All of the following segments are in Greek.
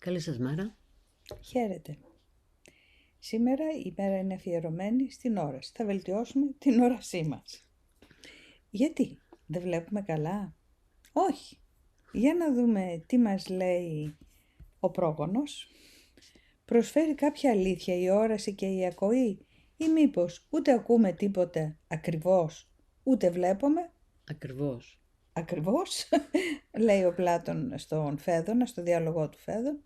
Καλή σας μέρα. Χαίρετε. Σήμερα η μέρα είναι αφιερωμένη στην όραση. Θα βελτιώσουμε την όρασή μας. Γιατί δεν βλέπουμε καλά? Όχι. Για να δούμε τι μας λέει ο πρόγονος. Προσφέρει κάποια αλήθεια η όραση και η ακοή, ή μήπως ούτε ακούμε τίποτε ακριβώς, ούτε βλέπουμε? Ακριβώς. Ακριβώς, λέει ο Πλάτων στον Φέδωνα, στο διάλογό του Φέδων.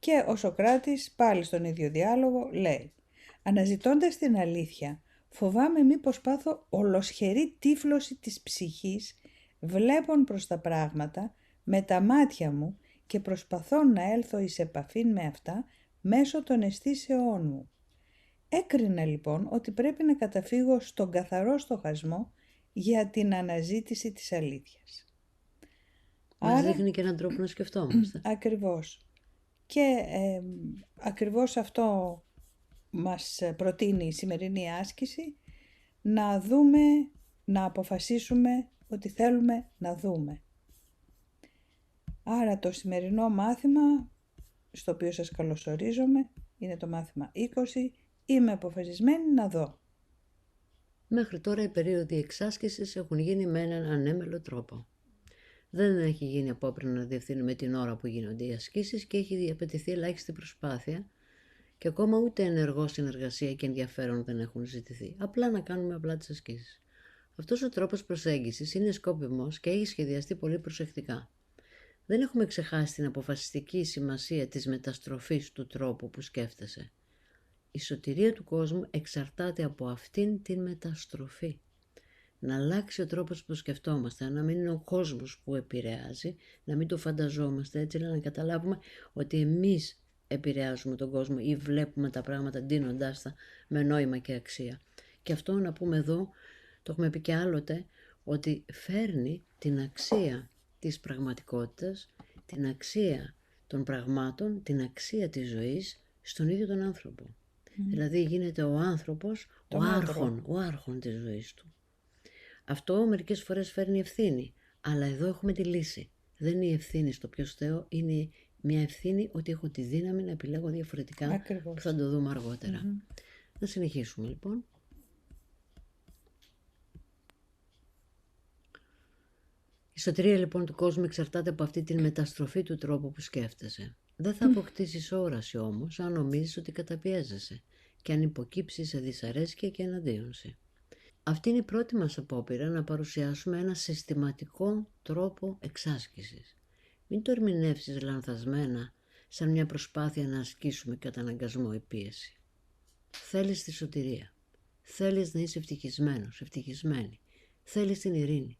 Και ο Σωκράτης πάλι στον ίδιο διάλογο λέει: «Αναζητώντας την αλήθεια, φοβάμαι μήπως πάθω ολοσχερή τύφλωση της ψυχής, βλέπων προς τα πράγματα με τα μάτια μου και προσπαθώ να έλθω εις επαφή με αυτά μέσω των αισθήσεών μου». Έκρινα λοιπόν ότι πρέπει να καταφύγω στον καθαρό στοχασμό για την αναζήτηση της αλήθειας. Μας δείχνει και έναν τρόπο να σκεφτόμαστε. Ακριβώς. Και ακριβώς αυτό μας προτείνει η σημερινή άσκηση, να δούμε, να αποφασίσουμε ότι θέλουμε να δούμε. Άρα το σημερινό μάθημα, στο οποίο σας καλωσορίζομαι, είναι το μάθημα 20, είμαι αποφασισμένη να δω. Μέχρι τώρα οι περίοδοι εξάσκησης έχουν γίνει με έναν ανέμελο τρόπο. Δεν έχει γίνει απόπειρα να διευθύνουμε την ώρα που γίνονται οι ασκήσεις και έχει διαπαιτηθεί ελάχιστη προσπάθεια και ακόμα ούτε ενεργό συνεργασία και ενδιαφέρον δεν έχουν ζητηθεί. Απλά να κάνουμε απλά τις ασκήσεις. Αυτός ο τρόπος προσέγγισης είναι σκόπιμος και έχει σχεδιαστεί πολύ προσεκτικά. Δεν έχουμε ξεχάσει την αποφασιστική σημασία της μεταστροφής του τρόπου που σκέφτεσαι. Η σωτηρία του κόσμου εξαρτάται από αυτήν την μεταστροφή. Να αλλάξει ο τρόπος που σκεφτόμαστε, να μην είναι ο κόσμος που επηρεάζει, να μην το φανταζόμαστε έτσι, αλλά να καταλάβουμε ότι εμείς επηρεάζουμε τον κόσμο ή βλέπουμε τα πράγματα ντύνοντάς τα με νόημα και αξία. Και αυτό να πούμε εδώ, το έχουμε πει και άλλοτε, ότι φέρνει την αξία της πραγματικότητας, την αξία των πραγμάτων, την αξία της ζωής στον ίδιο τον άνθρωπο. Δηλαδή γίνεται ο άνθρωπος ο άρχον της ζωής του. Αυτό μερικές φορές φέρνει ευθύνη, αλλά εδώ έχουμε τη λύση. Δεν είναι η ευθύνη στο ποιος θέω, είναι μια ευθύνη ότι έχω τη δύναμη να επιλέγω διαφορετικά. Ακριβώς. Που θα το δούμε αργότερα. Να συνεχίσουμε λοιπόν. Η σωτηρία λοιπόν του κόσμου εξαρτάται από αυτή τη μεταστροφή του τρόπου που σκέφτεσαι. Δεν θα αποκτήσεις όραση όμως αν νομίζεις ότι καταπιέζεσαι και αν υποκύψεις σε δυσαρέσκεια και εναντίονση. Αυτή είναι η πρώτη μας απόπειρα να παρουσιάσουμε ένα συστηματικό τρόπο εξάσκησης. Μην το ερμηνεύσεις λανθασμένα σαν μια προσπάθεια να ασκήσουμε κατά αναγκασμό ή πίεση. Θέλεις τη σωτηρία. Θέλεις να είσαι ευτυχισμένος, ευτυχισμένη. Θέλεις την ειρήνη.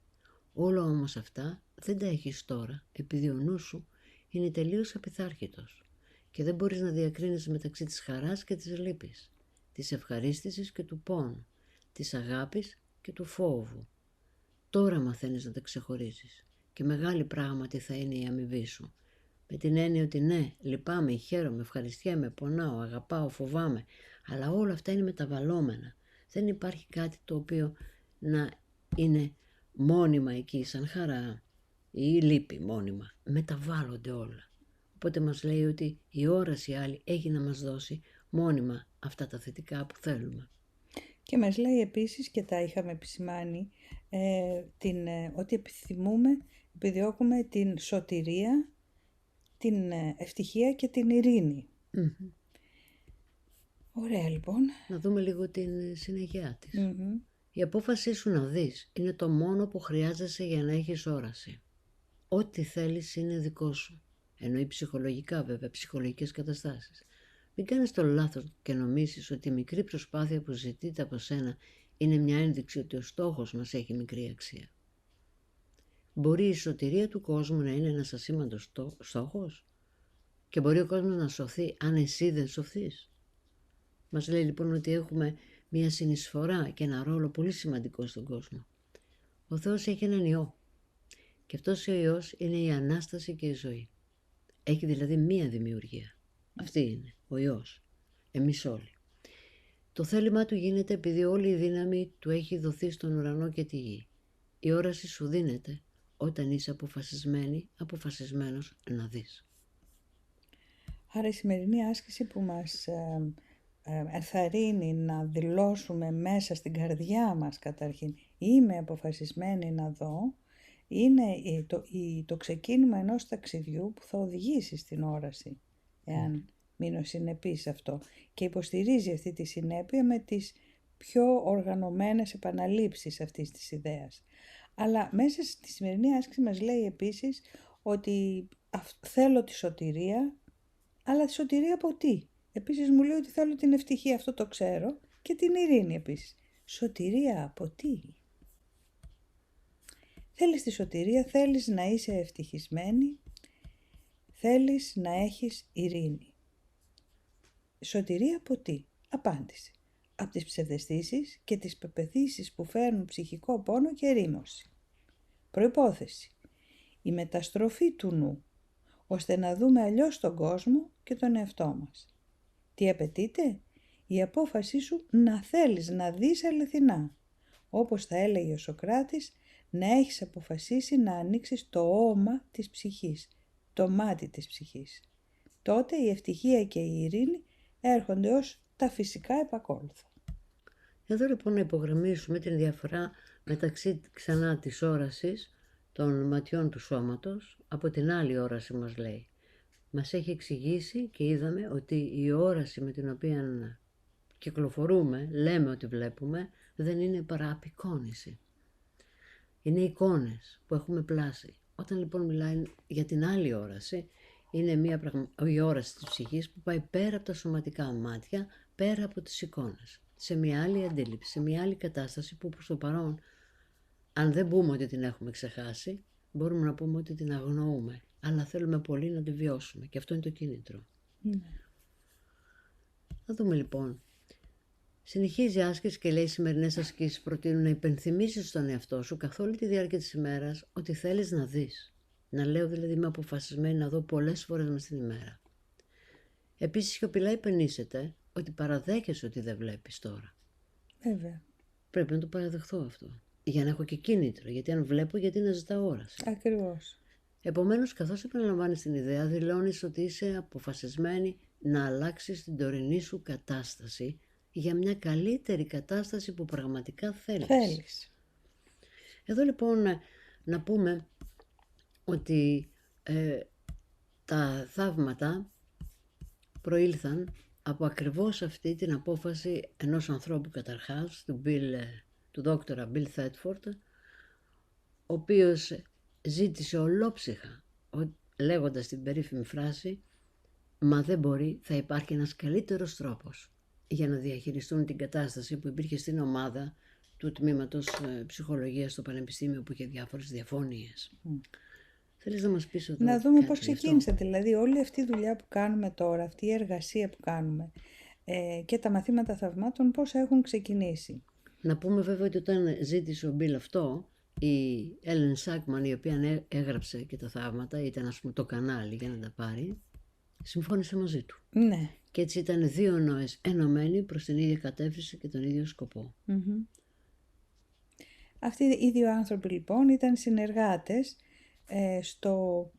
Όλα όμως αυτά δεν τα έχεις τώρα, επειδή ο νους σου είναι τελείως απειθάρχητος και δεν μπορείς να διακρίνεις μεταξύ της χαράς και της λύπης, της ευχαρίστησης και του πόνου, της αγάπης και του φόβου. Τώρα μαθαίνεις να τα ξεχωρίζεις και μεγάλη πράγματι θα είναι η αμοιβή σου. Με την έννοια ότι ναι, λυπάμαι, χαίρομαι, ευχαριστιέμαι, πονάω, αγαπάω, φοβάμαι, αλλά όλα αυτά είναι μεταβαλλόμενα. Δεν υπάρχει κάτι το οποίο να είναι μόνιμα εκεί σαν χαρά ή λύπη μόνιμα. Μεταβάλλονται όλα. Οπότε μας λέει ότι η όραση άλλη έχει να μας δώσει μόνιμα αυτά τα θετικά που θέλουμε. Και μας λέει επίσης, και τα είχαμε επισημάνει, ότι επιθυμούμε, επιδιώκουμε την σωτηρία, την ευτυχία και την ειρήνη. Ωραία λοιπόν. Να δούμε λίγο την συνέχεια της. Η απόφασή σου να δεις είναι το μόνο που χρειάζεσαι για να έχεις όραση. Ό,τι θέλεις είναι δικό σου. Εννοεί ψυχολογικά βέβαια, ψυχολογικές καταστάσεις. Μην κάνεις το λάθος και νομίσεις ότι η μικρή προσπάθεια που ζητείται από σένα είναι μια ένδειξη ότι ο στόχος μας έχει μικρή αξία. Μπορεί η σωτηρία του κόσμου να είναι ένας ασήμαντος στόχος και μπορεί ο κόσμος να σωθεί αν εσύ δεν σωθείς. Μας λέει λοιπόν ότι έχουμε μια συνεισφορά και ένα ρόλο πολύ σημαντικό στον κόσμο. Ο Θεός έχει έναν Υιό και αυτός ο Υιός είναι η Ανάσταση και η ζωή. Έχει δηλαδή μία δημιουργία. Αυτή είναι ο Υιός, εμείς όλοι. Το θέλημά του γίνεται επειδή όλη η δύναμη του έχει δοθεί στον ουρανό και τη γη. Η όραση σου δίνεται όταν είσαι αποφασισμένος να δεις. Άρα η σημερινή άσκηση που μας ενθαρρύνει να δηλώσουμε μέσα στην καρδιά μας καταρχήν είμαι αποφασισμένη να δω, είναι το ξεκίνημα ενός ταξιδιού που θα οδηγήσει στην όραση, εάν μείνω συνεπής σε αυτό, και υποστηρίζει αυτή τη συνέπεια με τις πιο οργανωμένες επαναλήψεις αυτής της ιδέας. Αλλά μέσα στη σημερινή άσκηση μας λέει επίσης ότι θέλω τη σωτηρία, αλλά τη σωτηρία από τι? Επίσης μου λέει ότι θέλω την ευτυχία, αυτό το ξέρω, και την ειρήνη επίσης. Σωτηρία από τι? Θέλεις τη σωτηρία, θέλεις να είσαι ευτυχισμένη, θέλεις να έχεις ειρήνη. Σωτηρία από τι? Απάντηση. Από τις ψευδαισθήσεις και τις πεποιθήσεις που φέρνουν ψυχικό πόνο και ερήμωση. Προϋπόθεση. Η μεταστροφή του νου, ώστε να δούμε αλλιώς τον κόσμο και τον εαυτό μας. Τι απαιτείται? Η απόφασή σου να θέλεις να δεις αληθινά. Όπως θα έλεγε ο Σωκράτης, να έχεις αποφασίσει να ανοίξεις το όμα της ψυχής, το μάτι της ψυχής. Τότε η ευτυχία και η ειρήνη έρχονται ως τα φυσικά επακόλουθα. Εδώ λοιπόν να υπογραμμίσουμε την διαφορά μεταξύ ξανά της όρασης των ματιών του σώματος από την άλλη όραση μας λέει. Μας έχει εξηγήσει και είδαμε ότι η όραση με την οποία κυκλοφορούμε, λέμε ότι βλέπουμε, δεν είναι παρά απεικόνηση. Είναι εικόνες που έχουμε πλάσει. Όταν λοιπόν μιλάει για την άλλη όραση, είναι η όραση της ψυχής που πάει πέρα από τα σωματικά μάτια, πέρα από τις εικόνες, σε μια άλλη αντίληψη, σε μια άλλη κατάσταση που προς το παρόν, αν δεν πούμε ότι την έχουμε ξεχάσει, μπορούμε να πούμε ότι την αγνοούμε, αλλά θέλουμε πολύ να τη βιώσουμε και αυτό είναι το κίνητρο. Θα δούμε λοιπόν. Συνεχίζει η άσκηση και λέει: οι σημερινές ασκήσεις προτείνουν να υπενθυμίσεις στον εαυτό σου καθ' όλη τη διάρκεια της ημέρας ότι θέλεις να δεις. Να λέω δηλαδή είμαι αποφασισμένη να δω πολλές φορές μες την ημέρα. Επίσης σιωπηλά υπενήσεται ότι παραδέχεσαι ότι δεν βλέπεις τώρα. Βέβαια. Πρέπει να το παραδεχθώ αυτό. Για να έχω και κίνητρο. Γιατί αν βλέπω, γιατί να ζητάω όραση. Ακριβώς. Επομένως, καθώς επαναλαμβάνεις την ιδέα, δηλώνεις ότι είσαι αποφασισμένη να αλλάξεις την τωρινή σου κατάσταση για μια καλύτερη κατάσταση που πραγματικά θέλεις. Εδώ λοιπόν να πούμε ότι τα θαύματα προήλθαν από ακριβώς αυτή την απόφαση ενός ανθρώπου καταρχάς, του δόκτωρα Bill Thetford, ο οποίος ζήτησε ολόψυχα, λέγοντας την περίφημη φράση «Μα δεν μπορεί, θα υπάρχει ένας καλύτερος τρόπος» για να διαχειριστούν την κατάσταση που υπήρχε στην ομάδα του τμήματος ψυχολογίας στο Πανεπιστήμιο που είχε διάφορες διαφωνίες. Θέλεις να μας πεις ότι να δούμε πώς ξεκίνησε, δηλαδή όλη αυτή η δουλειά που κάνουμε τώρα, αυτή η εργασία που κάνουμε και τα μαθήματα θαυμάτων πώς έχουν ξεκινήσει. Να πούμε βέβαια ότι όταν ζήτησε ο Μπιλ αυτό, η Έλεν Σάκμαν, η οποία έγραψε και τα θαύματα, ήταν ας πούμε το κανάλι για να τα πάρει, συμφώνησε μαζί του. Ναι. Και έτσι ήταν δύο νόες ενωμένοι προς την ίδια κατεύθυνση και τον ίδιο σκοπό. Αυτοί οι δύο άνθρωποι λοιπόν ήταν συνεργάτες στο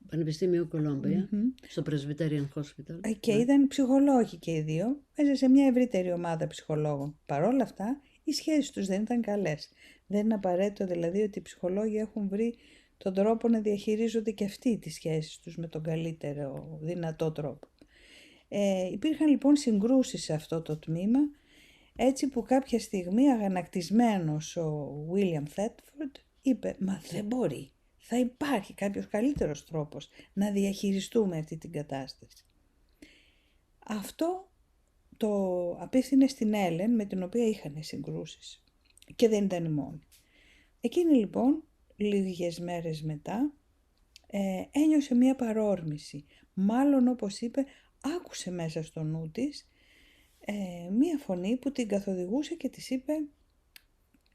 Πανεπιστήμιο Κολόμπια, στο Presbyterian Hospital. Και ήταν ψυχολόγοι και οι δύο, μέσα σε μια ευρύτερη ομάδα ψυχολόγων. Παρ' όλα αυτά, οι σχέσεις τους δεν ήταν καλές. Δεν είναι απαραίτητο δηλαδή ότι οι ψυχολόγοι έχουν βρει τον τρόπο να διαχειρίζονται και αυτοί τις σχέσεις τους με τον καλύτερο δυνατό τρόπο. Υπήρχαν λοιπόν συγκρούσεις σε αυτό το τμήμα, έτσι που κάποια στιγμή αγανακτισμένος ο William Thetford είπε «Μα δεν μπορεί, θα υπάρχει κάποιος καλύτερος τρόπος να διαχειριστούμε αυτή την κατάσταση». Αυτό το απίθυνε στην Έλεν, με την οποία είχαν συγκρούσεις και δεν ήταν η μόνη. Εκείνη λοιπόν λίγες μέρες μετά ένιωσε μία παρόρμηση, μάλλον όπως είπε άκουσε μέσα στο νου της μία φωνή που την καθοδηγούσε και της είπε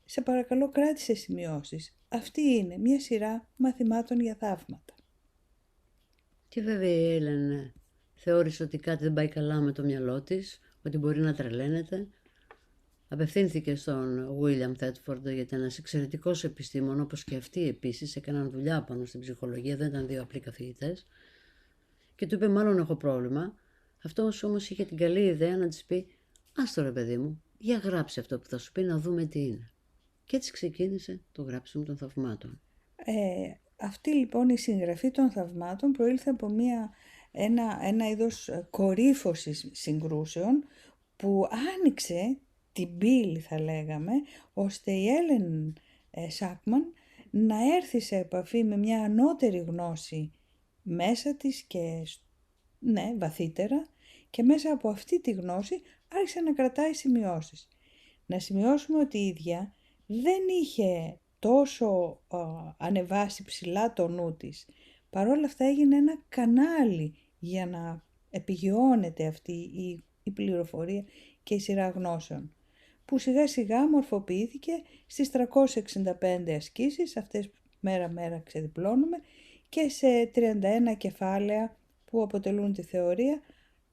«Σε παρακαλώ κράτησε σημειώσεις, αυτή είναι μία σειρά μαθημάτων για θαύματα». Και βέβαια η Έλεν θεώρησε ότι κάτι δεν πάει καλά με το μυαλό της, ότι μπορεί να τρελαίνεται. Απευθύνθηκε στον William Thetford, γιατί ήταν ένας εξαιρετικός επιστήμον, όπως και αυτοί επίσης έκαναν δουλειά πάνω στην ψυχολογία, δεν ήταν δύο απλοί καθηγητές. Και του είπε μάλλον έχω πρόβλημα. Αυτός όμως είχε την καλή ιδέα να της πει «Άστο ρε παιδί μου, για γράψε αυτό που θα σου πει να δούμε τι είναι». Και έτσι ξεκίνησε το γράψιμο των θαυμάτων. Αυτή λοιπόν η συγγραφή των θαυμάτων προήλθε από ένα είδος κορύφωσης συγκρούσεων που άνοιξε την πύλη θα λέγαμε, ώστε η Έλεν Σάκμαν να έρθει σε επαφή με μια ανώτερη γνώση μέσα της και ναι, βαθύτερα, και μέσα από αυτή τη γνώση άρχισε να κρατάει σημειώσεις. Να σημειώσουμε ότι η ίδια δεν είχε τόσο ανεβάσει ψηλά το νου της. Παρ' όλα αυτά έγινε ένα κανάλι για να επιγειώνεται αυτή η πληροφορία και η σειρά γνώσεων, που σιγά σιγά μορφοποιήθηκε στις 365 ασκήσεις, αυτές μέρα-μέρα ξεδιπλώνουμε, και σε 31 κεφάλαια που αποτελούν τη θεωρία.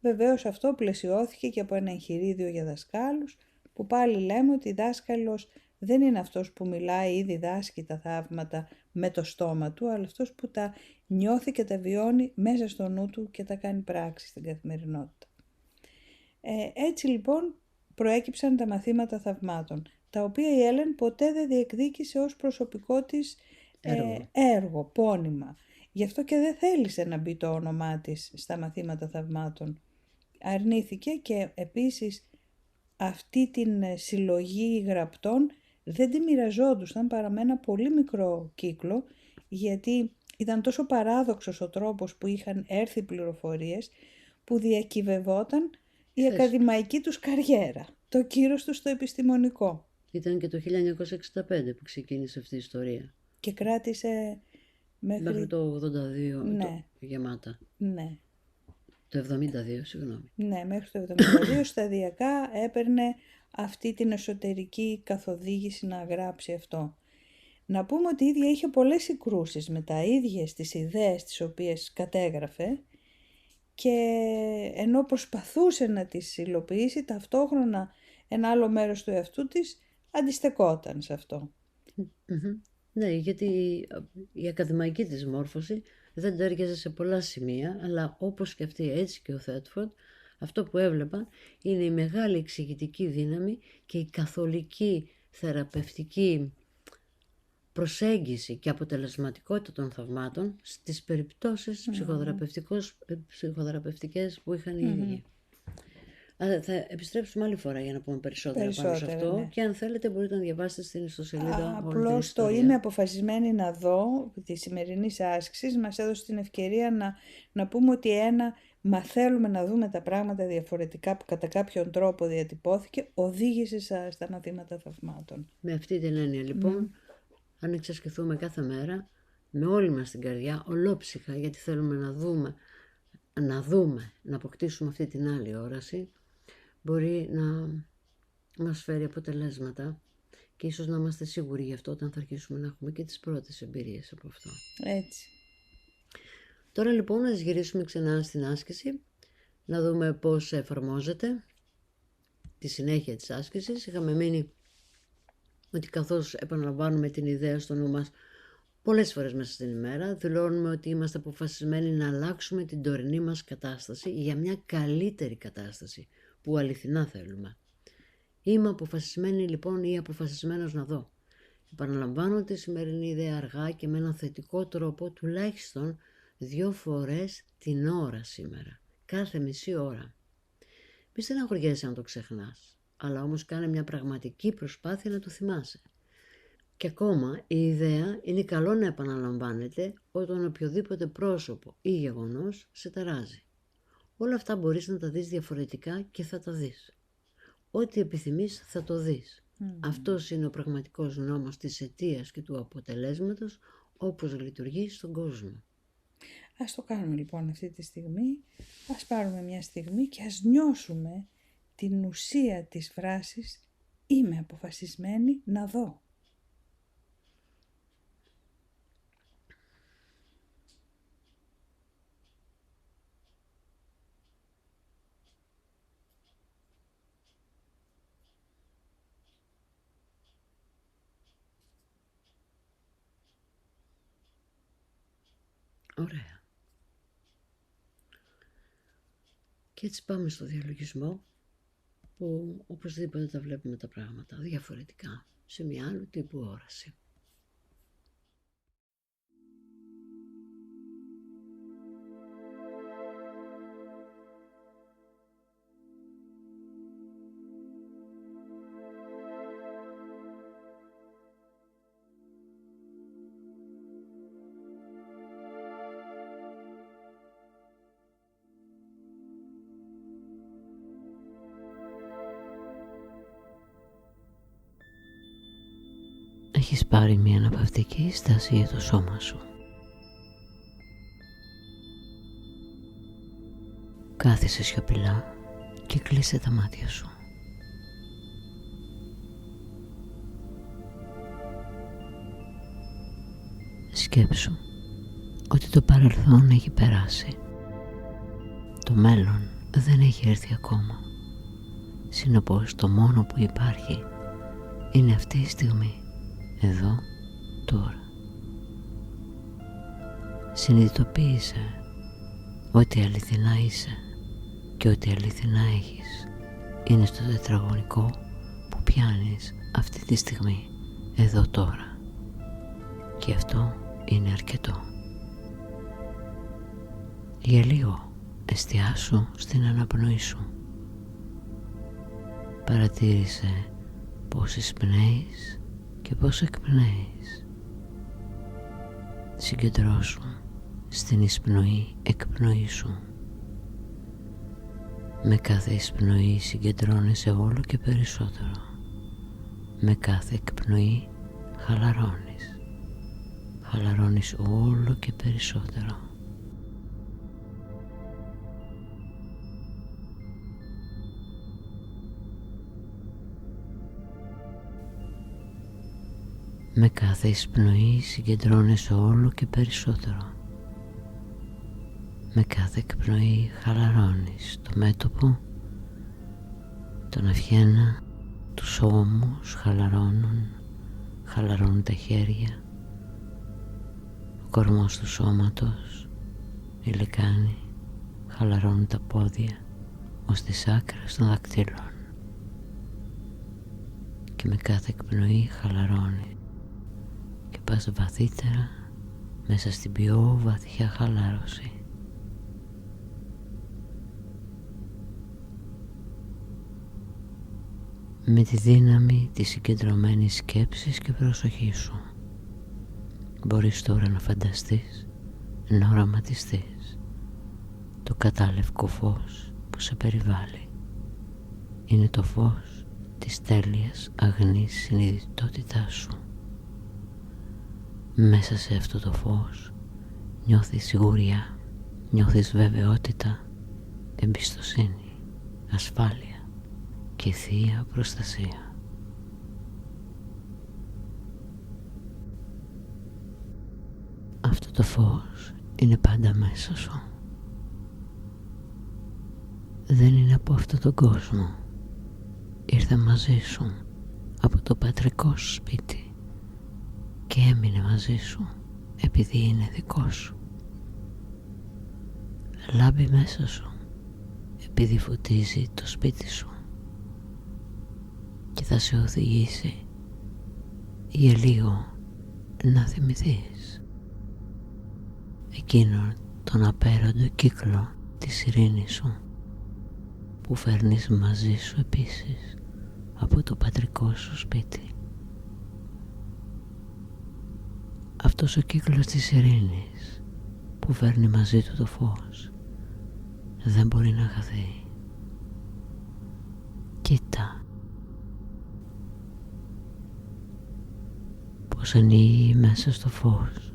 Βεβαίως αυτό πλαισιώθηκε και από ένα εγχειρίδιο για δασκάλους, που πάλι λέμε ότι δάσκαλος δεν είναι αυτός που μιλάει ή διδάσκει τα θαύματα με το στόμα του, αλλά αυτός που τα νιώθει και τα βιώνει μέσα στο νου του και τα κάνει πράξη στην καθημερινότητα. Έτσι λοιπόν προέκυψαν τα μαθήματα θαυμάτων, τα οποία η Έλεν ποτέ δεν διεκδίκησε ως προσωπικό της έργο, πόνημα. Γι' αυτό και δεν θέλησε να μπει το όνομά της στα μαθήματα θαυμάτων. Αρνήθηκε, και επίσης αυτή την συλλογή γραπτών δεν τη μοιραζόντουσαν παρά με ένα πολύ μικρό κύκλο, γιατί ήταν τόσο παράδοξος ο τρόπος που είχαν έρθει πληροφορίες, που διακυβευόταν η ακαδημαϊκή τους καριέρα, το κύρος τους στο επιστημονικό. Ήταν και το 1965 που ξεκίνησε αυτή η ιστορία. Και κράτησε μέχρι το 82 ναι. γεμάτα. Ναι. Το 72, συγγνώμη. Ναι, μέχρι το 72 σταδιακά έπαιρνε αυτή την εσωτερική καθοδήγηση να γράψει αυτό. Να πούμε ότι η ίδια είχε πολλές συγκρούσεις με τα ίδιες τις ιδέες τις οποίες κατέγραφε, και ενώ προσπαθούσε να τις υλοποιήσει, ταυτόχρονα ένα άλλο μέρος του εαυτού της αντιστεκόταν σε αυτό. Ναι, γιατί η ακαδημαϊκή της μόρφωση δεν τέριαζε σε πολλά σημεία, αλλά όπως και αυτή έτσι και ο Θέτφορντ, αυτό που έβλεπαν είναι η μεγάλη εξηγητική δύναμη και η καθολική θεραπευτική προσέγγιση και αποτελεσματικότητα των θαυμάτων στις περιπτώσεις ψυχοθεραπευτικές που είχαν οι ίδιοι. Αλλά θα επιστρέψουμε άλλη φορά για να πούμε περισσότερα πάνω σε αυτό, ναι. Και αν θέλετε μπορείτε να διαβάσετε στην ιστοσελίδα. Απλώς το είμαι αποφασισμένη να δω τη σημερινή άσκηση μας έδωσε την ευκαιρία να πούμε ότι θέλουμε να δούμε τα πράγματα διαφορετικά, που κατά κάποιον τρόπο διατυπώθηκε, οδήγησε στα μαθήματα θαυμάτων. Με αυτή την έννοια λοιπόν, αν εξασκηθούμε κάθε μέρα με όλη μας την καρδιά, ολόψυχα, γιατί θέλουμε να αποκτήσουμε αυτή την άλλη όραση, μπορεί να μας φέρει αποτελέσματα, και ίσως να είμαστε σίγουροι γι' αυτό όταν θα αρχίσουμε να έχουμε και τις πρώτες εμπειρίες από αυτό. Έτσι. Τώρα λοιπόν να γυρίσουμε ξανά στην άσκηση, να δούμε πώς εφαρμόζεται τη συνέχεια της άσκησης. Είχαμε μείνει ότι καθώς επαναλαμβάνουμε την ιδέα στο νου μας πολλές φορές μέσα στην ημέρα, δηλώνουμε ότι είμαστε αποφασισμένοι να αλλάξουμε την τωρινή μας κατάσταση για μια καλύτερη κατάσταση που αληθινά θέλουμε. Είμαι αποφασισμένη λοιπόν ή αποφασισμένος να δω. Επαναλαμβάνω τη σημερινή ιδέα αργά και με ένα θετικό τρόπο, τουλάχιστον 2 φορές την ώρα σήμερα, κάθε μισή ώρα. Μη στεναχωριέσαι αν το ξεχνάς, αλλά όμως κάνε μια πραγματική προσπάθεια να το θυμάσαι. Και ακόμα η ιδέα είναι καλό να επαναλαμβάνεται όταν οποιοδήποτε πρόσωπο ή γεγονός σε ταράζει. Όλα αυτά μπορείς να τα δεις διαφορετικά και θα τα δεις. Ό,τι επιθυμείς θα το δεις. Αυτός είναι ο πραγματικός νόμος της αιτίας και του αποτελέσματος, όπως λειτουργεί στον κόσμο. Ας το κάνουμε λοιπόν αυτή τη στιγμή. Ας πάρουμε μια στιγμή και ας νιώσουμε την ουσία της φράσης «Είμαι αποφασισμένη να δω». Ωραία. Και έτσι πάμε στο διαλογισμό, που οπωσδήποτε τα βλέπουμε τα πράγματα διαφορετικά, σε μια άλλου τύπου όραση. Έχεις πάρει μια αναπαυτική στάση για το σώμα σου. Κάθισε σιωπηλά και κλείσε τα μάτια σου. Σκέψου ότι το παρελθόν έχει περάσει. Το μέλλον δεν έχει έρθει ακόμα. Συνεπώς το μόνο που υπάρχει είναι αυτή η στιγμή, εδώ, τώρα. Συνειδητοποίησε ότι αληθινά είσαι και ότι αληθινά έχεις είναι στο τετραγωνικό που πιάνεις αυτή τη στιγμή, εδώ τώρα. Και αυτό είναι αρκετό. Για λίγο εστιάσου στην αναπνοή σου. Παρατήρησε πώς εισπνέεις και πώς εκπνέεις. Συγκεντρώσου στην εισπνοή-εκπνοή σου. Με κάθε εισπνοή συγκεντρώνεσαι όλο και περισσότερο. Με κάθε εκπνοή χαλαρώνεις. Χαλαρώνεις όλο και περισσότερο. Με κάθε εισπνοή συγκεντρώνεσαι όλο και περισσότερο. Με κάθε εκπνοή χαλαρώνεις το μέτωπο, τον αυχένα, τους ώμους χαλαρώνουν τα χέρια, ο κορμός του σώματος, η λεκάνη, χαλαρώνουν τα πόδια ως τις άκρες των δακτύλων. Και με κάθε εκπνοή χαλαρώνει και πας βαθύτερα μέσα στην πιο βαθιά χαλάρωση. Με τη δύναμη της συγκεντρωμένης σκέψης και προσοχής σου μπορείς τώρα να φανταστείς, να οραματιστείς το κατάλευκο φως που σε περιβάλλει. Είναι το φως της τέλειας αγνής συνειδητότητάς σου. Μέσα σε αυτό το φως νιώθεις σιγουριά, νιώθεις βεβαιότητα, εμπιστοσύνη, ασφάλεια και θεία προστασία. Αυτό το φως είναι πάντα μέσα σου. Δεν είναι από αυτόν τον κόσμο. Ήρθε μαζί σου από το πατρικό σου σπίτι και έμεινε μαζί σου επειδή είναι δικό σου. Λάμπει μέσα σου επειδή φωτίζει το σπίτι σου και θα σε οδηγήσει για λίγο να θυμηθείς εκείνον τον απέραντο κύκλο της ειρήνης σου που φέρνεις μαζί σου επίσης από το πατρικό σου σπίτι. Αυτός ο κύκλος της ειρήνης που φέρνει μαζί του το φως δεν μπορεί να χαθεί. Κοίτα πως ανοίγει μέσα στο φως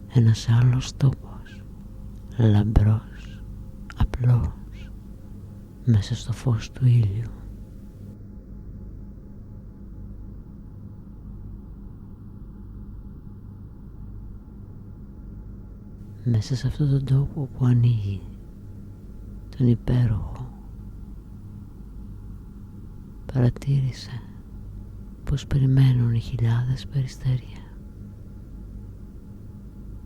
ένας άλλος τόπος, λαμπρός, απλός, μέσα στο φως του ήλιου. Μέσα σε αυτόν τον τόπο που ανοίγει, τον υπέροχο, παρατήρησε πως περιμένουν οι χιλιάδες περιστέρια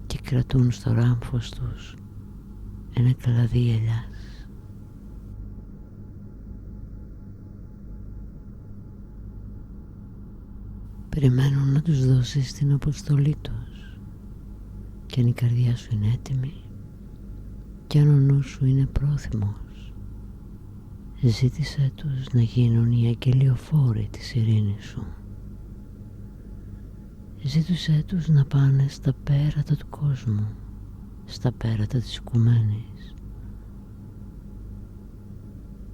και κρατούν στο ράμφος τους ένα κλαδί ελιάς. περιμένουν να τους δώσεις την αποστολή τους. Και αν η καρδιά σου είναι έτοιμη και αν ο νους σου είναι πρόθυμος, ζήτησέ τους να γίνουν οι αγγελιοφόροι της ειρήνης σου. Ζήτησέ τους να πάνε στα πέρατα του κόσμου, στα πέρατα της οικουμένης,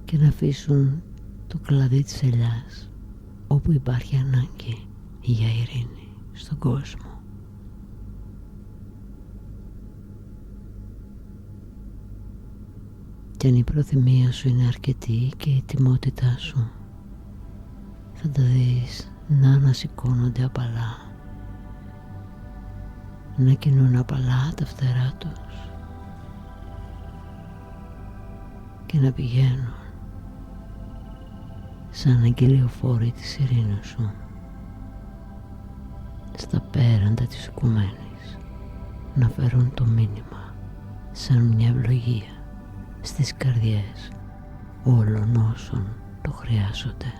και να αφήσουν το κλαδί της ελιάς όπου υπάρχει ανάγκη για ειρήνη στον κόσμο. Και αν η προθυμία σου είναι αρκετή και η ετοιμότητά σου, θα τα δεις να ανασηκώνονται απαλά, να κινούν απαλά τα φτερά τους και να πηγαίνουν σαν αγγελιοφόροι της ειρήνης σου στα πέραντα της οικουμένης, να φέρουν το μήνυμα σαν μια ευλογία στις καρδιές όλων όσων το χρειάζονται.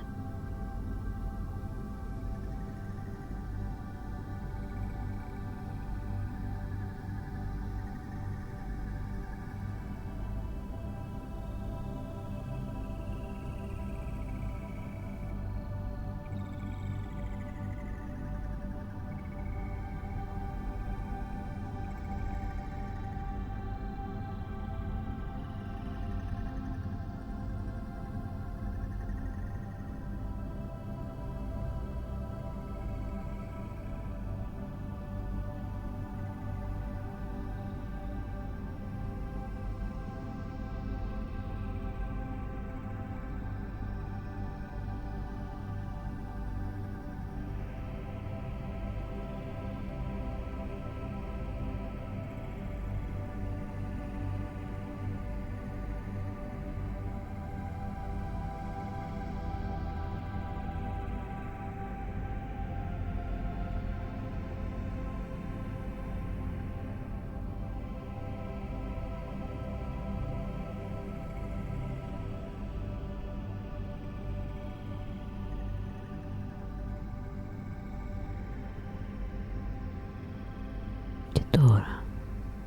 Τώρα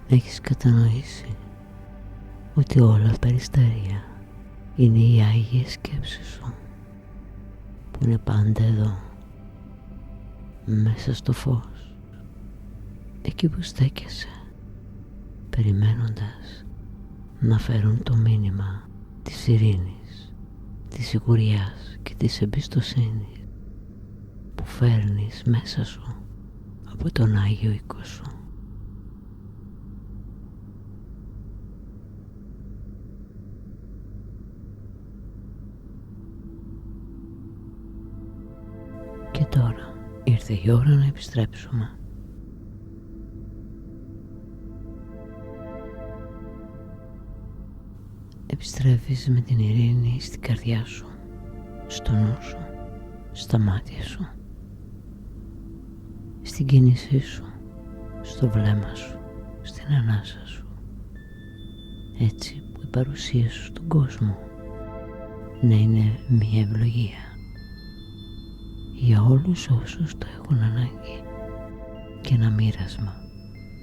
έχεις κατανοήσει ότι όλα περιστέρια είναι οι άγιες σκέψεις σου που είναι πάντα εδώ, μέσα στο φως, εκεί που στέκεσαι, περιμένοντας να φέρουν το μήνυμα της ειρήνης, της σιγουριάς και της εμπιστοσύνης που φέρνεις μέσα σου από τον Άγιο οίκο σου. Και τώρα ήρθε η ώρα να επιστρέψουμε. Επιστρέφεις με την ειρήνη στην καρδιά σου, στο νου σου, στα μάτια σου, στην κίνησή σου, στο βλέμμα σου, στην ανάσα σου, έτσι που η παρουσία σου στον κόσμο να είναι μια ευλογία για όλους όσους το έχουν ανάγκη και ένα μοίρασμα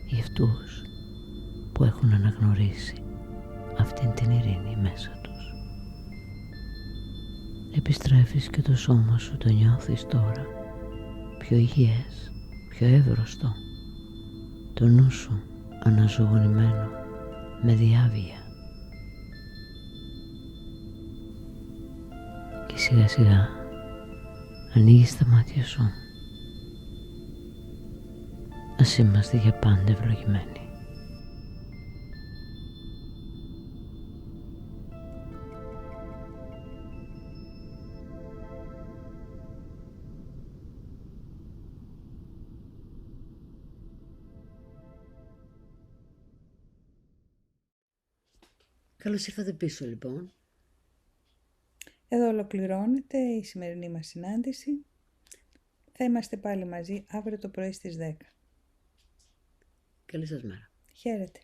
για αυτούς που έχουν αναγνωρίσει αυτήν την ειρήνη μέσα τους. Επιστρέφεις και το σώμα σου το νιώθεις τώρα πιο υγιές, πιο εύρωστο, το νου σου αναζωογονημένο με διάβια, και σιγά σιγά ανοίγεις τα μάτια σου. Ας είμαστε για πάντα ευλογημένοι. Καλώς ήρθατε πίσω λοιπόν. Εδώ ολοκληρώνεται η σημερινή μας συνάντηση. Θα είμαστε πάλι μαζί αύριο το πρωί στις 10. Καλή σας μέρα. Χαίρετε.